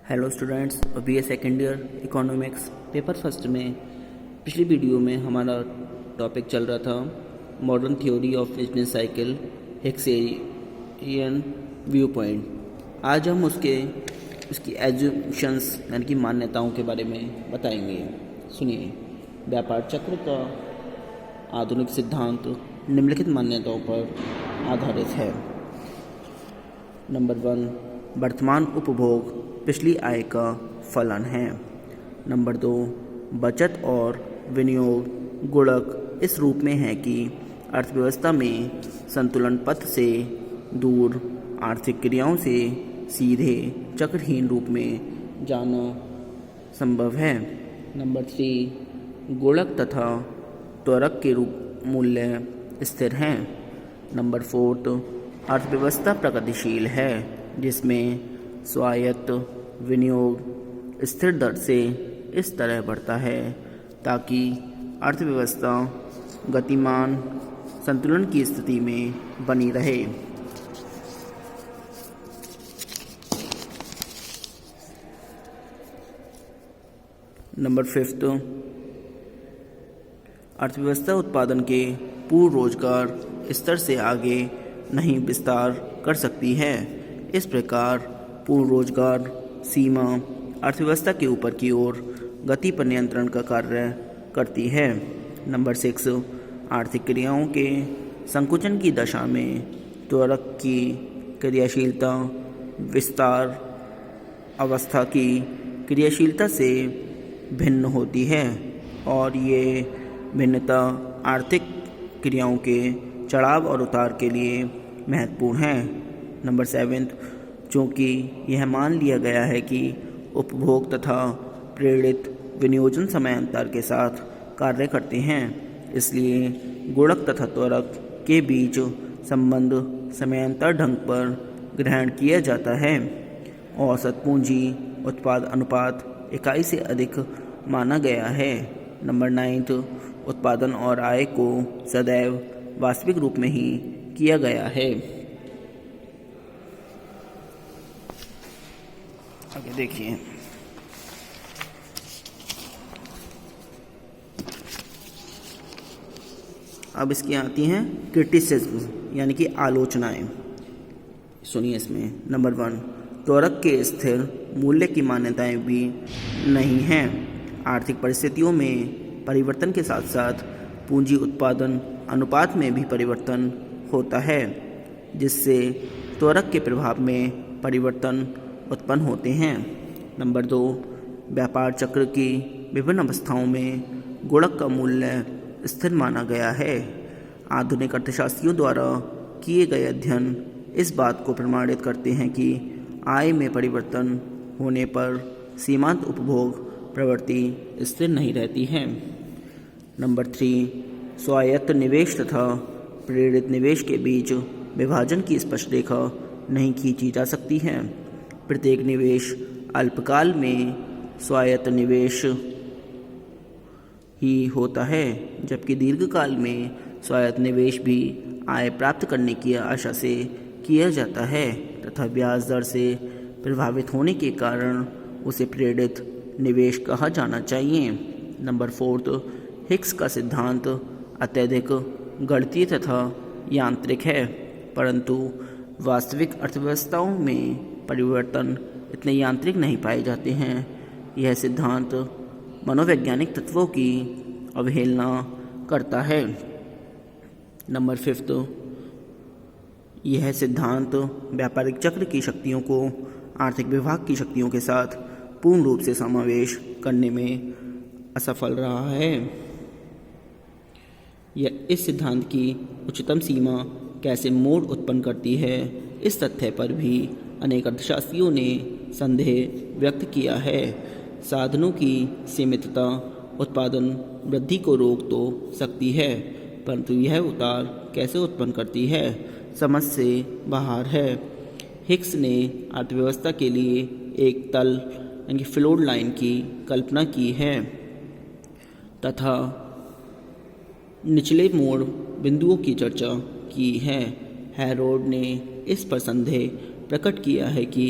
Hello students, अभी second year economics paper first में पिछली वीडियो में हमारा टॉपिक चल रहा था modern theory of business cycle Hicksian viewpoint. आज हम उसकी एज्यूम्शंस यानी कि मान्यताओं के बारे में बताएंगे। सुनिए, व्यापार चक्र का आधुनिक सिद्धांत निम्नलिखित मान्यताओं पर आधारित है। नंबर 1, वर्तमान उपभोग पिछली आय का फलन है। नंबर 2, बचत और विनियोग गुणक इस रूप में है कि अर्थव्यवस्था में संतुलन पथ से दूर आर्थिक क्रियाओं से सीधे चक्रहीन रूप में जाना संभव है। नंबर 3, गुणक तथा त्वरक के रूप मूल्य स्थिर हैं। नंबर 4, अर्थव्यवस्था प्रगतिशील है जिसमें स्वायत्त विनियोग स्थिर दर से इस तरह बढ़ता है ताकि अर्थव्यवस्था गतिमान संतुलन की स्थिति में बनी रहे। नंबर 5, अर्थव्यवस्था उत्पादन के पूर्ण रोजगार स्तर से आगे नहीं विस्तार कर सकती है। इस प्रकार पूर्ण रोजगार सीमा अर्थव्यवस्था के ऊपर की ओर गति पर नियंत्रण का कार्य करती है। नंबर 6, आर्थिक क्रियाओं के संकुचन की दशा में त्वरक की क्रियाशीलता विस्तार अवस्था की क्रियाशीलता से भिन्न होती है और ये भिन्नता आर्थिक क्रियाओं के चढ़ाव और उतार के लिए महत्वपूर्ण है। नंबर 7, चूँकि यह मान लिया गया है कि उपभोग तथा प्रेरित विनियोजन समयांतर के साथ कार्य करते हैं, इसलिए गुणक तथा त्वरक के बीच संबंध समयांतर ढंग पर ग्रहण किया जाता है। औसत पूंजी उत्पाद अनुपात इकाई से अधिक माना गया है। नंबर 9, उत्पादन और आय को सदैव वास्तविक रूप में ही किया गया है। आगे देखिए, अब इसकी आती हैं क्रिटिसिज्म यानी कि आलोचनाएं। सुनिए इसमें। नंबर 1, त्वरक के स्थिर मूल्य की मान्यताएं भी नहीं हैं। आर्थिक परिस्थितियों में परिवर्तन के साथ साथ पूंजी उत्पादन अनुपात में भी परिवर्तन होता है जिससे त्वरक के प्रभाव में परिवर्तन उत्पन्न होते हैं। नंबर 2, व्यापार चक्र की विभिन्न अवस्थाओं में गुणक का मूल्य स्थिर माना गया है। आधुनिक अर्थशास्त्रियों द्वारा किए गए अध्ययन इस बात को प्रमाणित करते हैं कि आय में परिवर्तन होने पर सीमांत उपभोग प्रवृत्ति स्थिर नहीं रहती है। नंबर 3, स्वायत्त निवेश तथा प्रेरित निवेश के बीच विभाजन की स्पष्ट रेखा नहीं खींची जा सकती है। प्रत्येक निवेश अल्पकाल में स्वायत्त निवेश ही होता है जबकि दीर्घकाल में स्वायत्त निवेश भी आय प्राप्त करने की आशा से किया जाता है तथा ब्याज दर से प्रभावित होने के कारण उसे प्रेरित निवेश कहा जाना चाहिए। नंबर 4, हिक्स का सिद्धांत अत्यधिक गणितीय तथा यांत्रिक है, परंतु वास्तविक अर्थव्यवस्थाओं में परिवर्तन इतने यांत्रिक नहीं पाए जाते हैं। यह सिद्धांत मनोवैज्ञानिक तत्वों की अवहेलना करता है। नंबर 5, यह सिद्धांत व्यापारिक चक्र की शक्तियों को आर्थिक विभाग की शक्तियों के साथ पूर्ण रूप से समावेश करने में असफल रहा है। यह इस सिद्धांत की उच्चतम सीमा कैसे मोड़ उत्पन्न करती है, इस तथ्य पर भी अनेक अर्थशास्त्रियों ने संदेह व्यक्त किया है। साधनों की सीमितता उत्पादन वृद्धि को रोक तो सकती है, परंतु यह उतार कैसे उत्पन्न करती है, समझ से बाहर है। हिक्स ने अर्थव्यवस्था के लिए एक तल यानी फ्लोर लाइन की कल्पना की है तथा निचले मोड़ बिंदुओं की चर्चा की है। हैरोल्ड ने इस पर संदेह प्रकट किया है कि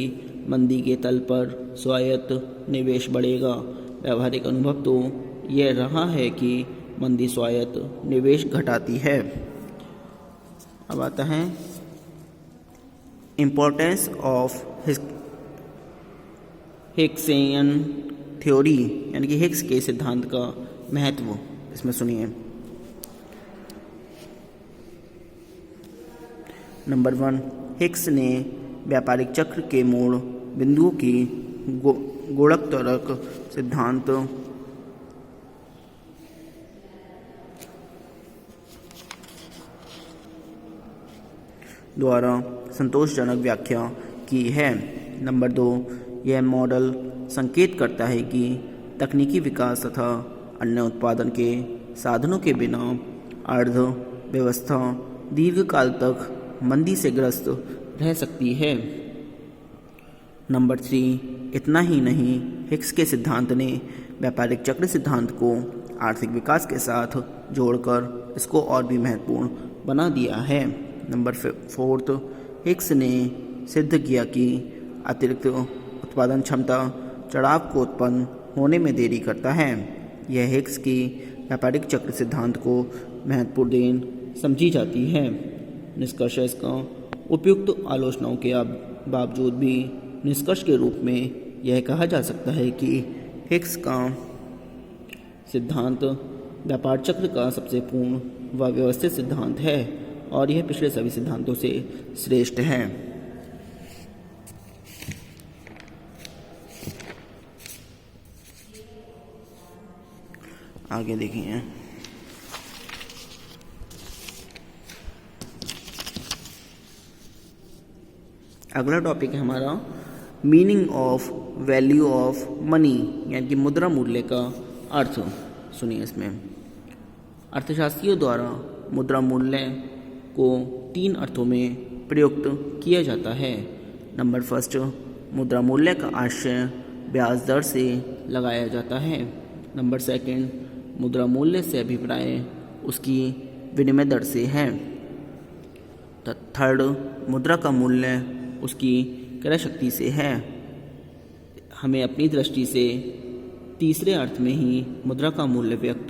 मंदी के तल पर स्वायत्त निवेश बढ़ेगा। व्यावहारिक अनुभव तो यह रहा है कि मंदी स्वायत्त निवेश घटाती है। अब आता है इम्पोर्टेंस ऑफ हिक्सियन थ्योरी, यानी कि हिक्स के सिद्धांत का महत्व। इसमें सुनिए। नंबर 1, हिक्स ने व्यापारिक चक्र के मोड़ बिंदुओं की गुणोत्तरक सिद्धांत द्वारा संतोषजनक व्याख्या की है। नंबर 2, यह मॉडल संकेत करता है कि तकनीकी विकास तथा अन्य उत्पादन के साधनों के बिना अर्थव्यवस्था दीर्घकाल तक मंदी से ग्रस्त रह सकती है। नंबर 3, इतना ही नहीं, हिक्स के सिद्धांत ने व्यापारिक चक्र सिद्धांत को आर्थिक विकास के साथ जोड़कर इसको और भी महत्वपूर्ण बना दिया है। नंबर 4, हिक्स ने सिद्ध किया कि अतिरिक्त उत्पादन क्षमता चढ़ाव को उत्पन्न होने में देरी करता है। यह हिक्स की व्यापारिक चक्र सिद्धांत को महत्वपूर्ण देन समझी जाती है। निष्कर्ष इसका उपयुक्त आलोचनाओं के बावजूद भी निष्कर्ष के रूप में यह कहा जा सकता है कि हिक्स का सिद्धांत व्यापार चक्र का सबसे पूर्ण व व्यवस्थित सिद्धांत है और यह पिछले सभी सिद्धांतों से श्रेष्ठ है। आगे देखिए। अगला टॉपिक है हमारा meaning of value of money, यानी कि मुद्रा मूल्य का अर्थ। सुनिए। इसमें अर्थशास्त्रियों द्वारा मुद्रा मूल्य को 3 अर्थों में प्रयुक्त किया जाता है। नंबर 1, मुद्रा मूल्य का आशय ब्याज दर से लगाया जाता है। नंबर 2, मुद्रा मूल्य से अभिप्राय उसकी विनिमय दर से है। 3, मुद्रा का मूल्य उसकी क्रय शक्ति से है। हमें अपनी दृष्टि से तीसरे अर्थ में ही मुद्रा का मूल्य व्यक्त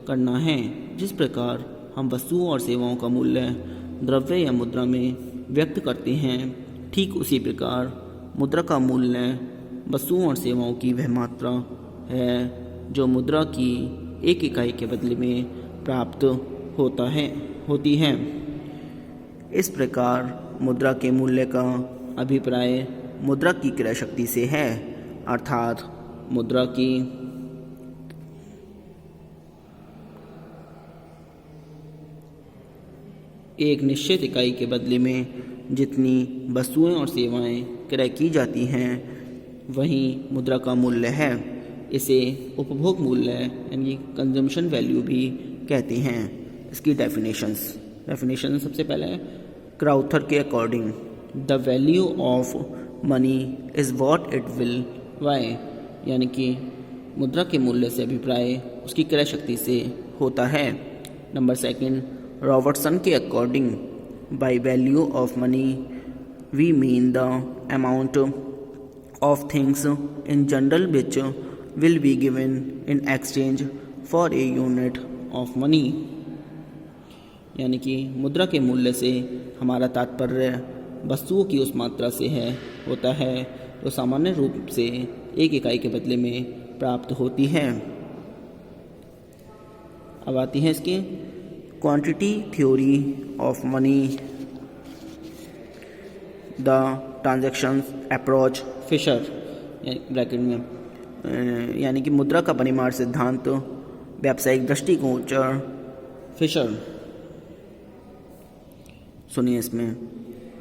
करना है। जिस प्रकार हम वस्तुओं और सेवाओं का मूल्य द्रव्य या मुद्रा में व्यक्त करते हैं, ठीक उसी प्रकार मुद्रा का मूल्य वस्तुओं और सेवाओं की वह मात्रा है जो मुद्रा की एक इकाई के बदले में प्राप्त होती है। इस प्रकार मुद्रा के मूल्य का अभिप्राय मुद्रा की क्रय शक्ति से है, अर्थात मुद्रा की एक निश्चित इकाई के बदले में जितनी वस्तुएं और सेवाएं क्रय की जाती हैं वही मुद्रा का मूल्य है। इसे उपभोग मूल्य यानी कंजम्पशन वैल्यू भी कहते हैं। इसकी डेफिनेशन सबसे पहले क्राउथर के according the value of money is what it will buy, यानी कि मुद्रा के मूल्य से अभिप्राय उसकी क्रय शक्ति से होता है। नंबर 2, रॉबर्टसन के according by value of money we mean the amount of things in general which will be given in exchange for a unit of money, यानी कि मुद्रा के मूल्य से हमारा तात्पर्य वस्तुओं की उस मात्रा से होता है जो सामान्य रूप से एक इकाई के बदले में प्राप्त होती है। अब आती है इसकी quantity theory of money, the transaction approach Fisher bracket में, यानी कि मुद्रा का परिमाण सिद्धांत व्यावसायिक दृष्टिकोण फिशर। सुनिए। इसमें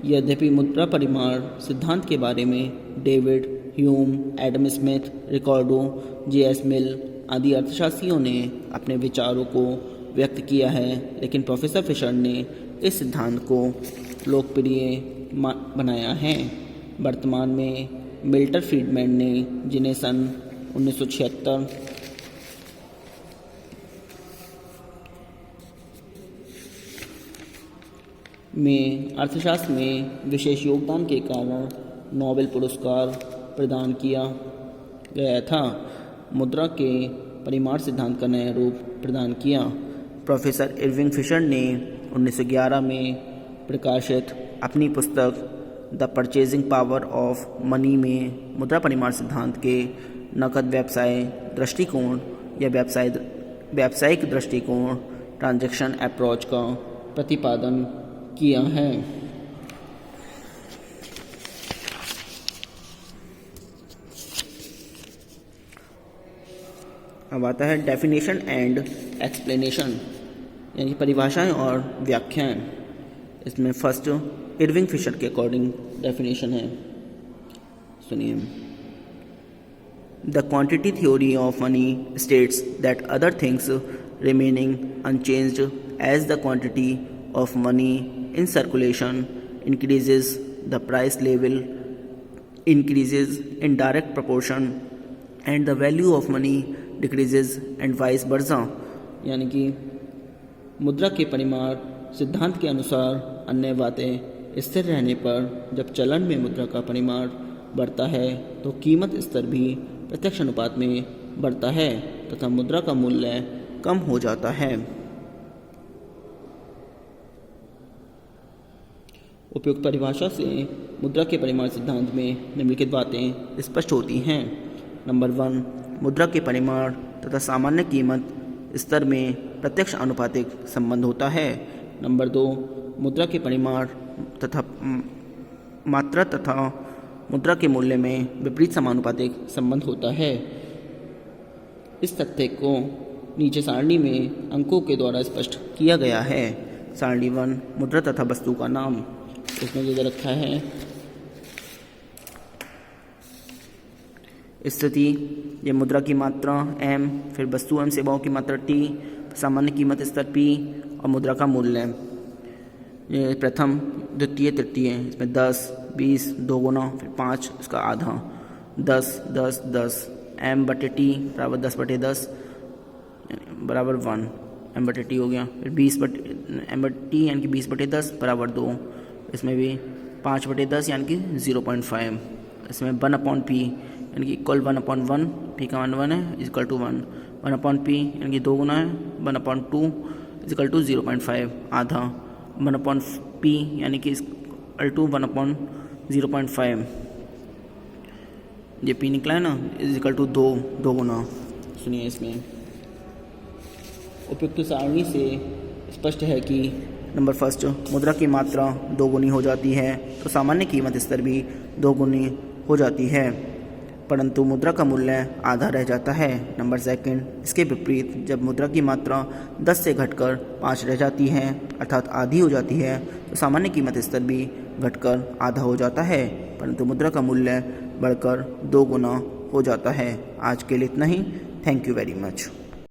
यद्यपि मुद्रा परिमाण सिद्धांत के बारे में डेविड ह्यूम, एडम स्मिथ, रिकार्डो, जे.एस. मिल आदि अर्थशास्त्रियों ने अपने विचारों को व्यक्त किया है, लेकिन प्रोफेसर फिशर ने इस सिद्धांत को लोकप्रिय बनाया है। वर्तमान में मिल्टन फ्रीडमैन ने, जिन्हें सन 1976 में अर्थशास्त्र में विशेष योगदान के कारण नोबेल पुरस्कार प्रदान किया गया था। मुद्रा के परिमाण सिद्धांत का नया रूप प्रदान किया। प्रोफेसर इरविंग फिशर ने 1911 में प्रकाशित अपनी पुस्तक the purchasing power of money में मुद्रा परिमाण सिद्धांत के नकद व्यवसाय दृष्टिकोण या व्यावसायिक दृष्टिकोण ट्रांजैक्शन अप्रोच का प्रतिपादन किया है। अब आता है डेफिनेशन एंड एक्सप्लेनेशन, यानी परिभाषाएं और व्याख्याएं। इसमें फर्स्ट इरविंग फिशर के अकॉर्डिंग डेफिनेशन है, सुनिए। The quantity theory of money states that other things remaining unchanged as the quantity of money in circulation increases, the price level increases in direct proportion and the value of money decreases and vice versa। यानी कि मुद्रा के परिमाण सिद्धांत के अनुसार अन्य बातें स्थिर रहने पर जब चलन में मुद्रा का परिमाण बढ़ता है तो कीमत स्तर भी प्रत्यक्ष अनुपात में बढ़ता है तथा मुद्रा का मूल्य कम हो जाता है। उपयुक्त परिभाषा से मुद्रा के परिमाण सिद्धांत में निम्नलिखित बातें स्पष्ट होती हैं। नंबर 1, मुद्रा के परिमाण तथा सामान्य कीमत स्तर में प्रत्यक्ष आनुपातिक संबंध होता है। नंबर 2, मुद्रा के परिमाण तथा मात्रा तथा मुद्रा के मूल्य में विपरीत समानुपातिक संबंध होता है। इस तथ्य को नीचे सारणी में अंकों के द्वारा स्पष्ट किया गया है। सारणी 1, मुद्रा तथा वस्तु का नाम। इसमें जो रखा है स्थिति, ये मुद्रा की मात्रा m, फिर वस्तु एवं सेवाओं की मात्रा t, सामान्य कीमत स्तर p और मुद्रा का मूल्य। ये प्रथम, द्वितीय, तृतीय, इसमें 10, 20, 2 गुना, फिर 5, इसका आधा, 10, 10, 10, m बटे t बराबर 10 बटे 10 बराबर 1, m बटे t हो गया। फिर 20 बटे m बटे t यानी कि 20 बटे 10 बराबर 2, इसमें भी 5 बटे 10 यानी कि 0.5, इसमें 1/p यानी कि इक्वल 1/1, p का मान 1 है, इक्वल टू 1, 1/p यानी कि 2 गुना है, 1/2 इक्वल टू 0.5, आधा, 1/p यानी कि इक्वल टू 1/0.5, ये p निकला है ना, इक्वल टू 2 गुना। सुनिए, इसमें उपयुक्त सारणी से स्पष्ट है कि नंबर फर्स्ट, मुद्रा की मात्रा 2 गुनी हो जाती है तो सामान्य कीमत स्तर भी 2 गुनी हो जाती है, परंतु मुद्रा का मूल्य आधा रह जाता है। नंबर सेकंड, इसके विपरीत जब मुद्रा की मात्रा 10 से घटकर 5 रह जाती है अर्थात आधी हो जाती है तो सामान्य कीमत स्तर भी घटकर आधा हो जाता है, परंतु मुद्रा का मूल्य बढ़कर 2 गुना हो जाता है। आज के लिए इतना ही। Thank you very much.